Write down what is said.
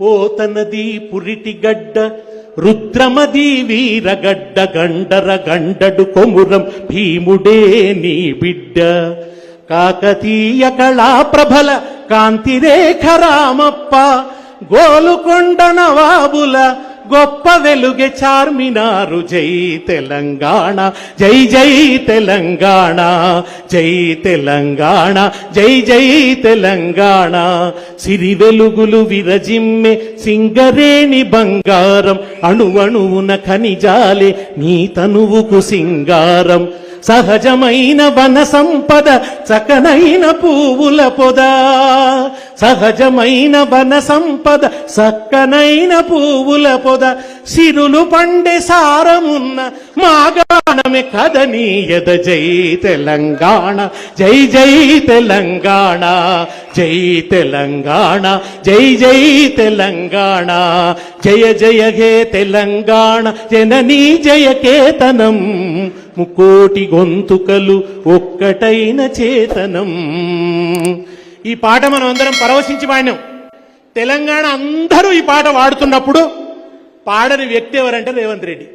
పోతనది పురిటిగడ్డ రుద్రమది వీరగడ్డ గండర గండడు కొమురం భీముడే నీ బిడ్డ కాకతీయ కళా ప్రభల కాంతిరేఖ రామప్ప గోలుకొండ నవాబుల గొప్ప వెలుగే చార్మినారు జై తెలంగాణ జై జై తెలంగాణ జై తెలంగాణ జై జై తెలంగాణ సిరి వెలుగులు విరజిమ్మె సింగరేణి బంగారం అణువణువున ఖనిజాలే నీ తనువుకు సింగారం సహజమైన వన సంపద చకనైన పువ్వుల పొద సహజమైన వన సంపద చక్కనైన పువ్వుల పొద సిరులు పండే సారమున్న మాగాణమే కదనీయద జై తెలంగాణ జై జై తెలంగాణ జై తెలంగాణ జై జై తెలంగాణ జయ జయ హే తెలంగాణ జననీ జయ కేతనం ముకోటి గొంతుకలు ఒక్కటైన చేతనం. ఈ పాట మనం అందరం పరవశించి పాడినాం. తెలంగాణ అందరూ ఈ పాట వాడుతున్నప్పుడు పాడని వ్యక్తి ఎవరంటే రేవంత్ రెడ్డి.